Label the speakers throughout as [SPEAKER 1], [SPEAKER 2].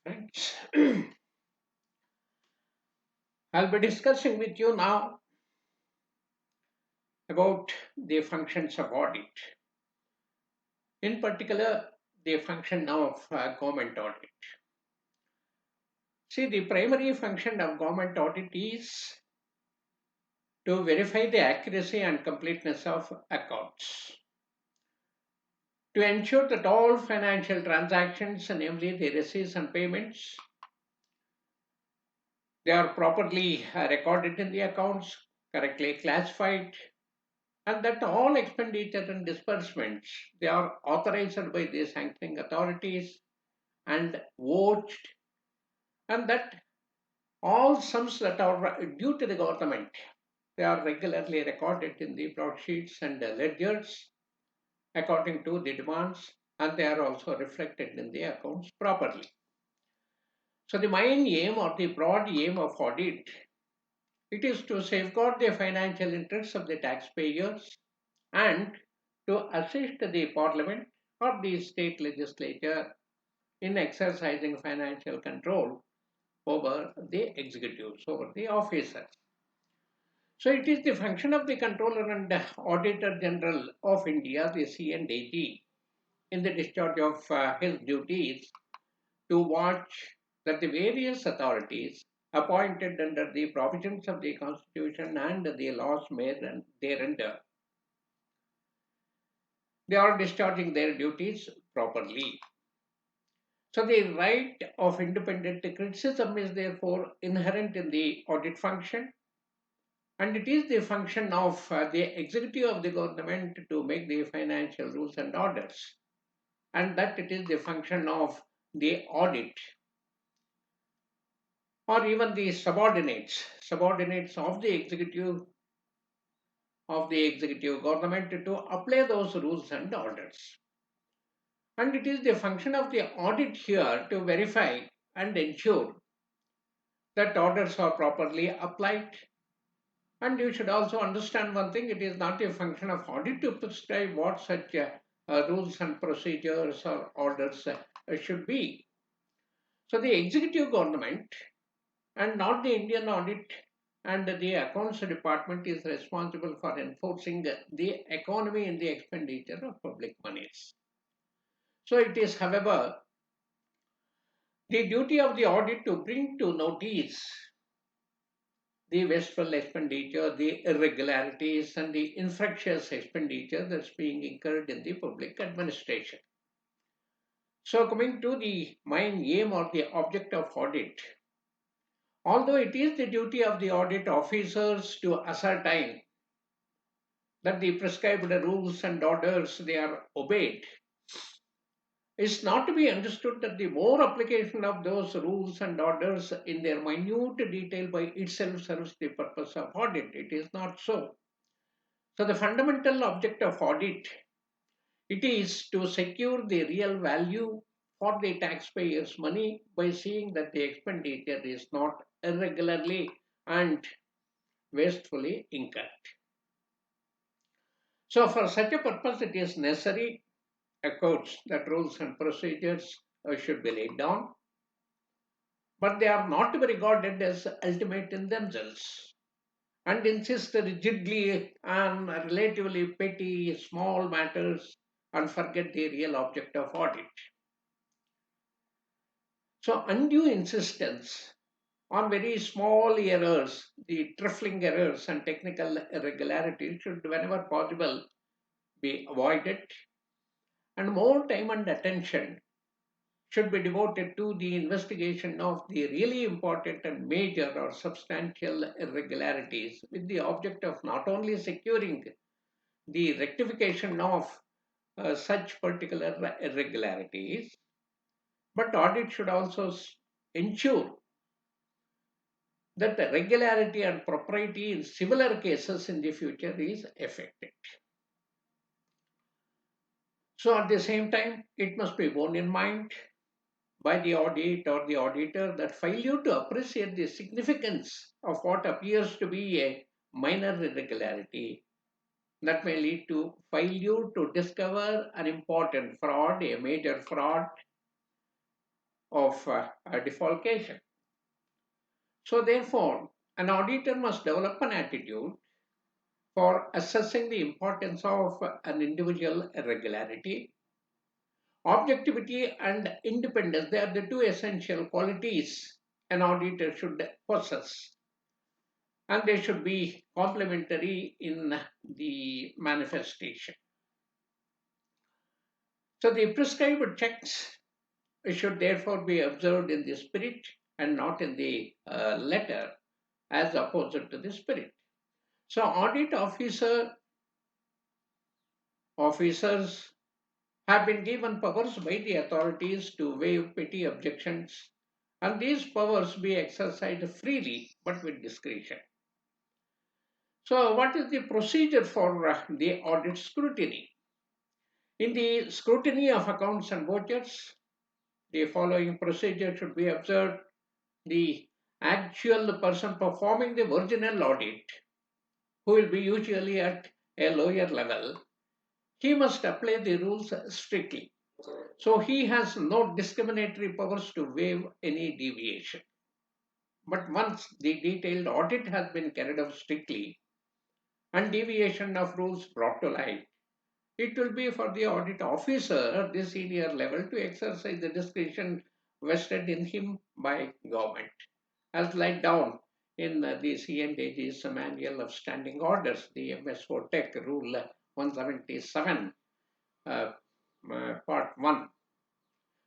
[SPEAKER 1] Friends, I'll be discussing with you now about the functions of audit. In particular, the function of government audit. See, the primary function of government audit is to verify the accuracy and completeness of accounts, to ensure that all financial transactions, namely the receipts and payments, they are properly recorded in the accounts, correctly classified, and that all expenditure and disbursements they are authorized by the sanctioning authorities and watched, and that all sums that are due to the government they are regularly recorded in the broadsheets and the ledgers according to the demands, and they are also reflected in the accounts properly. So the main aim or the broad aim of audit, it is to safeguard the financial interests of the taxpayers and to assist the parliament or the state legislature in exercising financial control over the executives, over the officers. So it is the function of the Controller and Auditor General of India, the C&AG, in the discharge of his duties to watch that the various authorities appointed under the provisions of the Constitution and the laws made thereunder, they are discharging their duties properly. So the right of independent criticism is therefore inherent in the audit function, and it is the function of the executive of the government to make the financial rules and orders, and that it is the function of the audit or even the subordinates of the executive government to apply those rules and orders. And it is the function of the audit here to verify and ensure that orders are properly applied. And you should also understand one thing, it is not a function of audit to prescribe what such rules and procedures or orders should be. So the executive government and not the Indian audit and the accounts department is responsible for enforcing the economy in the expenditure of public monies. So it is, however, the duty of the audit to bring to notice the wasteful expenditure, the irregularities, and the infractious expenditure that's being incurred in the public administration. So, coming to the main aim or the object of audit, although it is the duty of the audit officers to ascertain that the prescribed rules and orders they are obeyed, is not to be understood that the more application of those rules and orders in their minute detail by itself serves the purpose of audit. It is not so. So the fundamental object of audit, it is to secure the real value for the taxpayers' money by seeing that the expenditure is not irregularly and wastefully incurred. So for such a purpose, it is necessary, of course, that rules and procedures should be laid down, but they are not to be regarded as ultimate in themselves and insist rigidly on relatively petty, small matters and forget the real object of audit. So, undue insistence on very small errors, the trifling errors and technical irregularities should, whenever possible, be avoided, and more time and attention should be devoted to the investigation of the really important and major or substantial irregularities with the object of not only securing the rectification of such particular irregularities, but audit should also ensure that the regularity and propriety in similar cases in the future is effected. So at the same time, it must be borne in mind by the audit or the auditor that failure to appreciate the significance of what appears to be a minor irregularity that may lead to failure to discover an important fraud, a major fraud, of a defalcation. So therefore, an auditor must develop an attitude for assessing the importance of an individual irregularity. Objectivity and independence, they are the two essential qualities an auditor should possess, and they should be complementary in the manifestation. So the prescribed checks should therefore be observed in the spirit and not in the letter, as opposite to the spirit. So audit officers have been given powers by the authorities to waive petty objections, and these powers be exercised freely but with discretion. So, what is the procedure for the audit scrutiny? In the scrutiny of accounts and vouchers, the following procedure should be observed. The actual person performing the original audit, who will be usually at a lower level, he must apply the rules strictly. So he has no discriminatory powers to waive any deviation. But once the detailed audit has been carried out strictly and deviation of rules brought to light, it will be for the audit officer at the senior level to exercise the discretion vested in him by government, as laid down in the C&AG's Manual of Standing Orders, the MSO Tech Rule 177, Part 1.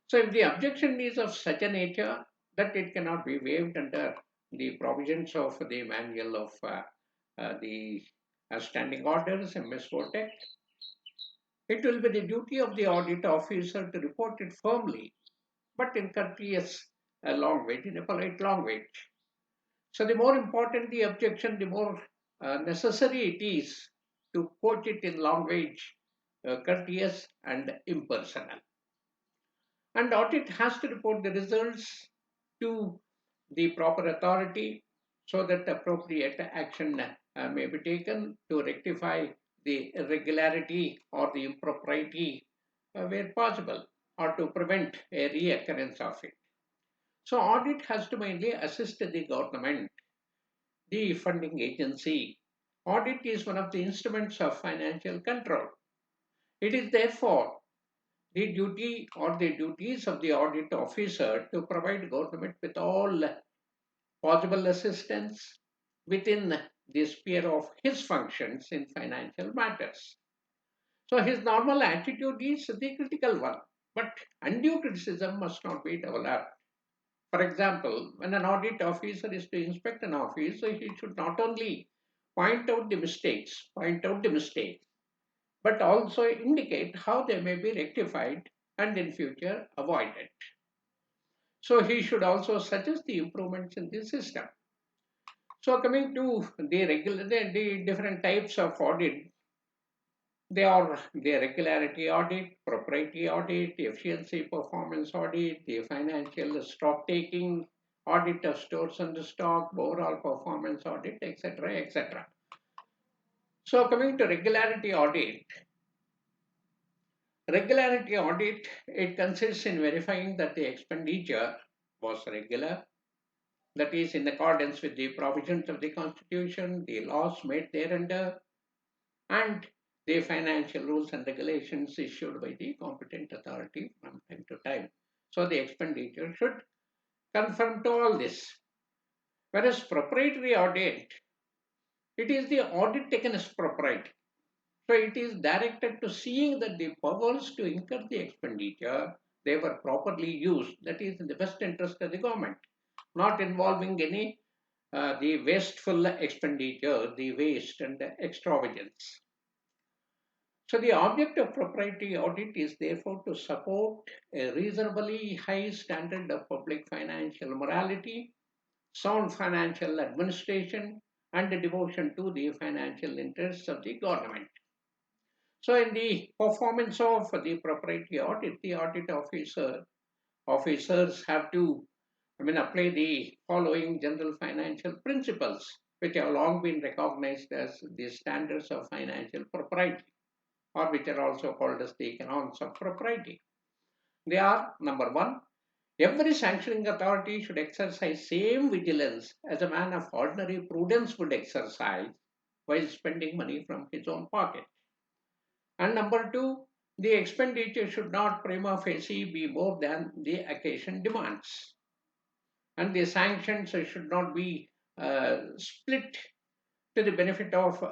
[SPEAKER 1] So if the objection is of such a nature that it cannot be waived under the provisions of the Manual of the Standing Orders, MSO Tech, it will be the duty of the audit officer to report it firmly, but in courteous language, in a polite language. So the more important the objection, the more necessary it is to quote it in language courteous and impersonal. And audit has to report the results to the proper authority so that appropriate action may be taken to rectify the irregularity or the impropriety where possible, or to prevent a reoccurrence of it. So audit has to mainly assist the government, the funding agency. Audit is one of the instruments of financial control. It is therefore the duty or the duties of the audit officer to provide government with all possible assistance within the sphere of his functions in financial matters. So his normal attitude is the critical one, but undue criticism must not be developed. For example, when an audit officer is to inspect an office, so he should not only point out the mistakes, but also indicate how they may be rectified and in future avoided. So he should also suggest the improvements in the system. So coming to the different types of audit, they are the regularity audit, proprietary audit, efficiency performance audit, the financial stock taking audit of stores and stock, overall performance audit, etc., etc. So coming to regularity audit, it consists in verifying that the expenditure was regular, that is in accordance with the provisions of the Constitution, the laws made thereunder, and the financial rules and regulations issued by the competent authority from time to time. So the expenditure should conform to all this. Whereas proprietary audit, it is the audit taken as proprietary. So it is directed to seeing that the powers to incur the expenditure, they were properly used. That is in the best interest of the government, not involving any the wasteful expenditure, the waste and the extravagance. So the object of proprietary audit is therefore to support a reasonably high standard of public financial morality, sound financial administration, and a devotion to the financial interests of the government. So in the performance of the proprietary audit, the officers have to apply the following general financial principles, which have long been recognized as the standards of financial propriety, or which are also called as the economics of propriety. They are: number one, Every sanctioning authority should exercise same vigilance as a man of ordinary prudence would exercise while spending money from his own pocket. And number two, the expenditure should not prima facie be more than the occasion demands. And the sanctions should not be split to the benefit of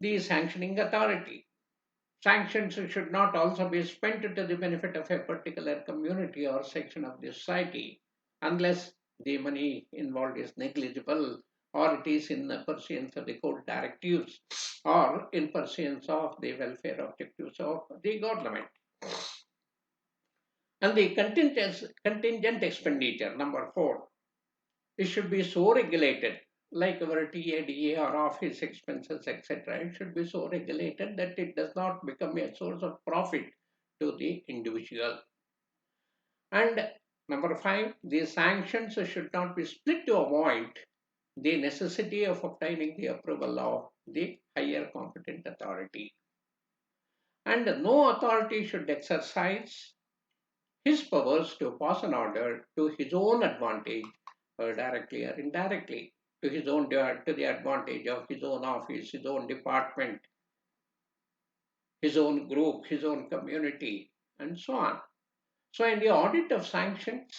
[SPEAKER 1] the sanctioning authority. Sanctions should not also be spent to the benefit of a particular community or section of the society unless the money involved is negligible or it is in pursuance of the court directives or in pursuance of the welfare objectives of the government. And the contingent expenditure, number four, it should be so regulated, like our TADA or office expenses, etc. It should be so regulated that it does not become a source of profit to the individual. And number five, the sanctions should not be split to avoid the necessity of obtaining the approval of the higher competent authority. And no authority should exercise his powers to pass an order to his own advantage, directly or indirectly, to the advantage of his own office, his own department, his own group, his own community, and so on. So, in the audit of sanctions,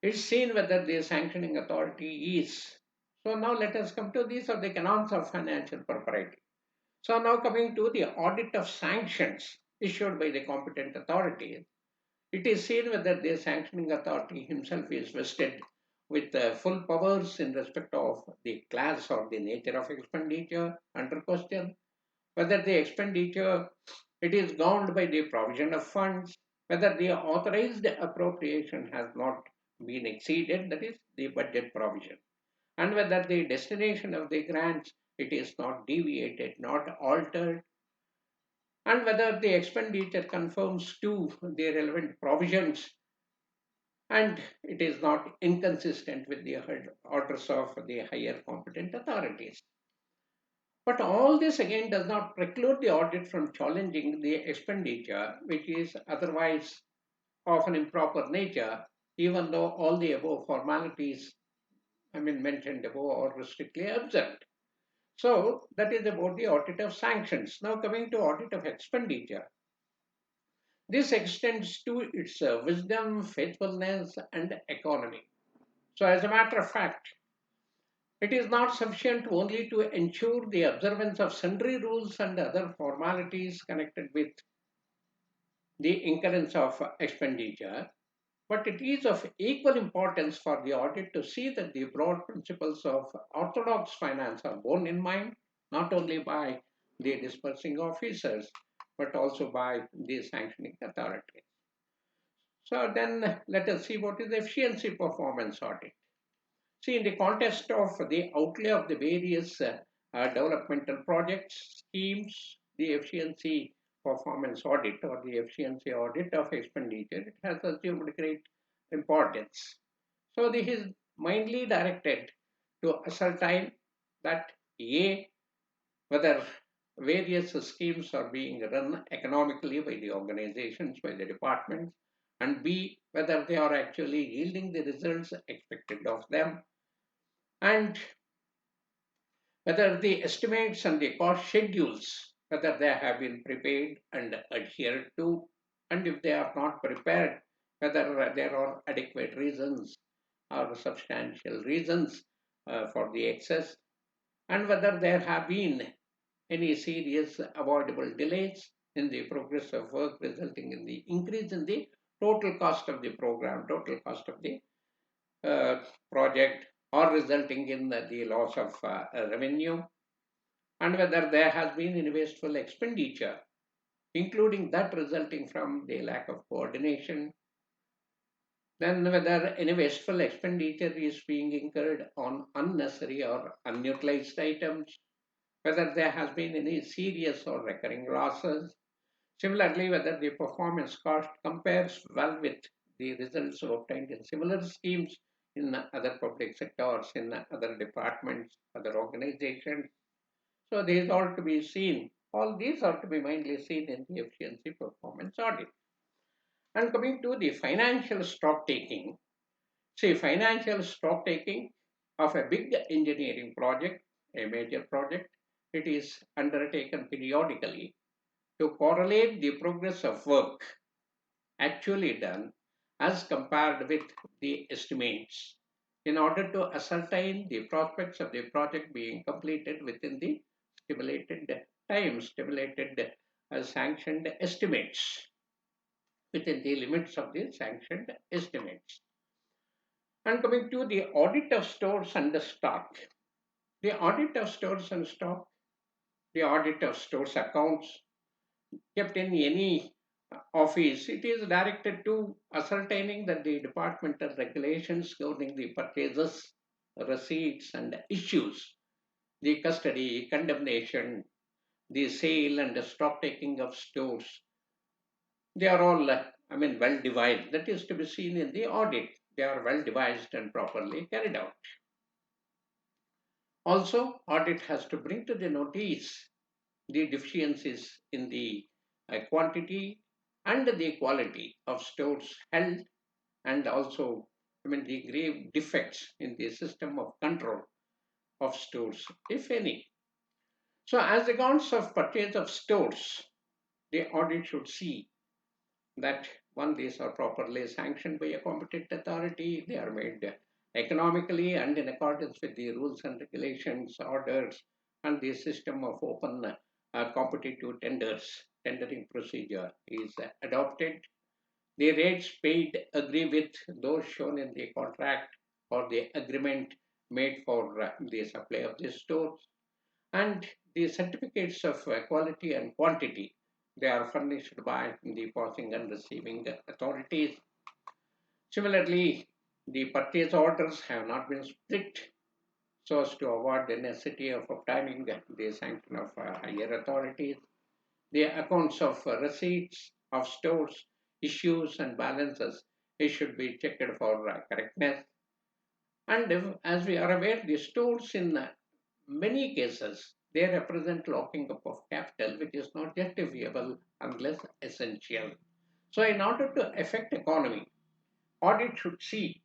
[SPEAKER 1] it's seen whether the sanctioning authority is. So, now let us come to these are the canons of financial propriety. So, now coming to the audit of sanctions issued by the competent authorities. It is seen whether the sanctioning authority himself is vested with full powers in respect of the class or the nature of expenditure under question, whether the expenditure it is governed by the provision of funds, whether the authorized appropriation has not been exceeded, that is the budget provision, and whether the destination of the grants it is not deviated, not altered, and whether the expenditure conforms to the relevant provisions and it is not inconsistent with the orders of the higher competent authorities. But all this again does not preclude the audit from challenging the expenditure, which is otherwise of an improper nature, even though all the above formalities, mentioned above, are strictly observed. So that is about the audit of sanctions. Now coming to audit of expenditure. This extends to its wisdom, faithfulness, and economy. So, as a matter of fact, it is not sufficient only to ensure the observance of sundry rules and other formalities connected with the incurrence of expenditure, but it is of equal importance for the audit to see that the broad principles of orthodox finance are borne in mind, not only by the disbursing officers, but also by the sanctioning authorities. So then let us see what is the efficiency performance audit. See, in the context of the outlay of the various developmental projects, schemes, the efficiency performance audit or the efficiency audit of expenditure, it has assumed great importance. So this is mainly directed to ascertain that A, whether various schemes are being run economically by the organizations, by the departments, and B, whether they are actually yielding the results expected of them, and whether the estimates and the cost schedules, whether they have been prepared and adhered to, and if they are not prepared, whether there are adequate reasons or substantial reasons for the excess, and whether there have been any serious avoidable delays in the progress of work resulting in the increase in the total cost of the program, total cost of the project, or resulting in the loss of revenue, and whether there has been any wasteful expenditure, including that resulting from the lack of coordination, then whether any wasteful expenditure is being incurred on unnecessary or unutilized items, whether there has been any serious or recurring losses. Similarly, whether the performance cost compares well with the results obtained in similar schemes in other public sectors, in other departments, other organizations. So these are to be seen. All these are to be mainly seen in the efficiency performance audit. And coming to the financial stock taking, see, financial stock taking of a big engineering project, a major project, it is undertaken periodically to correlate the progress of work actually done as compared with the estimates in order to ascertain the prospects of the project being completed within the stipulated time, stipulated sanctioned estimates, within the limits of the sanctioned estimates. And coming to the audit of stores and the stock, the audit of stores and stock, the audit of stores accounts kept in any office, it is directed to ascertaining that the departmental regulations governing the purchases, receipts, and issues, the custody, condemnation, the sale, and the stock taking of stores, they are all, well devised. That is to be seen in the audit. They are well devised and properly carried out. Also, audit has to bring to the notice the deficiencies in the quantity and the quality of stores held, and also the grave defects in the system of control of stores, if any. So as regards of purchase of stores, the audit should see that one, these are properly sanctioned by a competent authority, they are made economically and in accordance with the rules and regulations, orders, and the system of open competitive tendering procedure is adopted. The rates paid agree with those shown in the contract or the agreement made for the supply of the stores, and the certificates of quality and quantity, they are furnished by the passing and receiving authorities. Similarly, the purchase orders have not been split so as to avoid the necessity of obtaining the sanction of higher authorities. The accounts of receipts of stores, issues, and balances, it should be checked for correctness. And as we are aware, the stores in many cases, they represent locking up of capital, which is not justifiable unless essential. So in order to affect economy, audit should see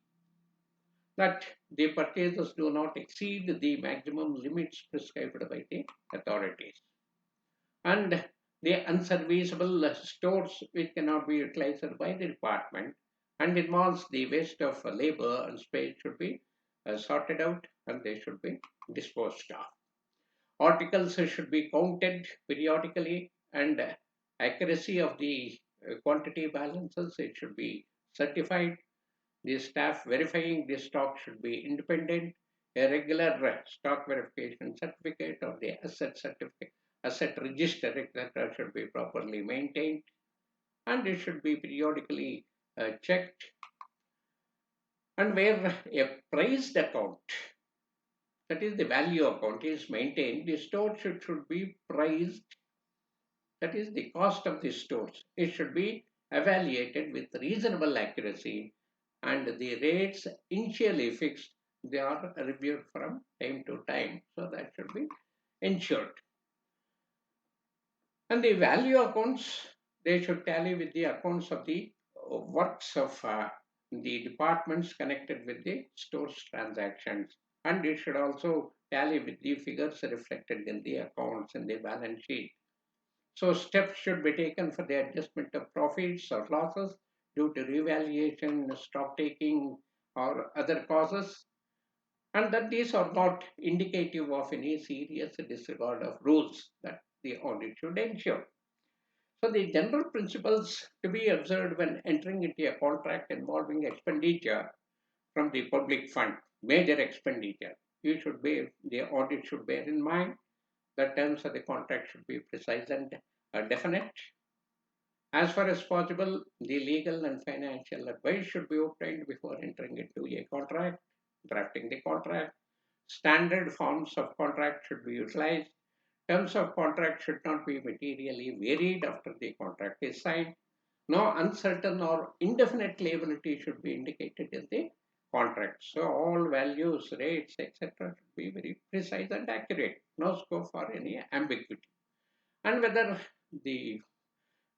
[SPEAKER 1] that the purchases do not exceed the maximum limits prescribed by the authorities. And the unserviceable stores which cannot be utilized by the department and involves the waste of labor and space should be sorted out, and they should be disposed of. Articles should be counted periodically, and accuracy of the quantity balances, it should be certified. The staff verifying the stock should be independent. A regular stock verification certificate or the asset certificate, asset register, etc., should be properly maintained, and it should be periodically checked. And where a priced account, that is the value account, is maintained, the store should be priced, that is the cost of the stores. It should be evaluated with reasonable accuracy, and the rates initially fixed, they are reviewed from time to time. So that should be ensured. And the value accounts, they should tally with the accounts of the works of the departments connected with the store's transactions. And it should also tally with the figures reflected in the accounts in the balance sheet. So steps should be taken for the adjustment of profits or losses due to revaluation, stock taking, or other causes, and that these are not indicative of any serious disregard of rules that the audit should ensure. So the general principles to be observed when entering into a contract involving expenditure from the public fund, major expenditure, the audit should bear in mind the terms of the contract should be precise and definite. As far as possible, the legal and financial advice should be obtained before entering into a contract, drafting the contract. Standard forms of contract should be utilized. Terms of contract should not be materially varied after the contract is signed. No uncertain or indefinite liability should be indicated in the contract. So all values, rates, etc. should be very precise and accurate. No scope for any ambiguity. And the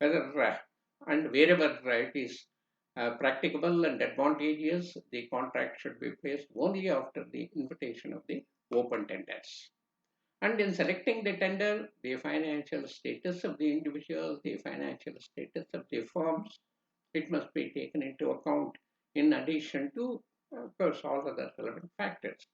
[SPEAKER 1] whether and wherever it is practicable and advantageous, the contract should be placed only after the invitation of the open tenders. And in selecting the tender, the financial status of the individual, the financial status of the firms, it must be taken into account in addition to, of course, all other relevant factors.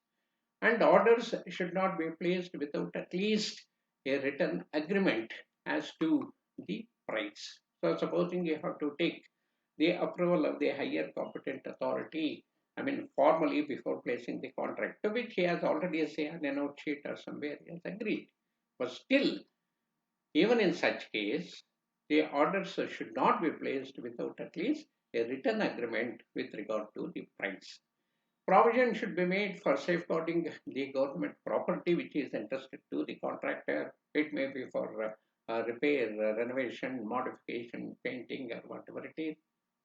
[SPEAKER 1] And orders should not be placed without at least a written agreement as to the price. So, supposing you have to take the approval of the higher competent authority, I mean, formally before placing the contract, to which he has already, say, on a note sheet or somewhere he has agreed. But still, even in such case, the orders should not be placed without at least a written agreement with regard to the price. Provision should be made for safeguarding the government property which is entrusted to the contractor. It may be for repair, renovation, modification, painting, or whatever it is.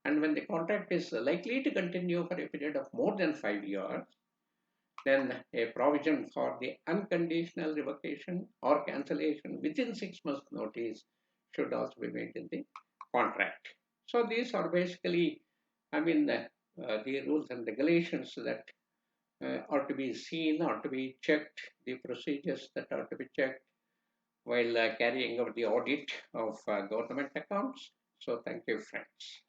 [SPEAKER 1] And when the contract is likely to continue for a period of more than 5 years, then a provision for the unconditional revocation or cancellation within 6 months' notice should also be made in the contract. So these are basically, I mean, the rules and regulations that are to be seen, or to be checked, the procedures that are to be checked while carrying out the audit of government accounts. So thank you, friends.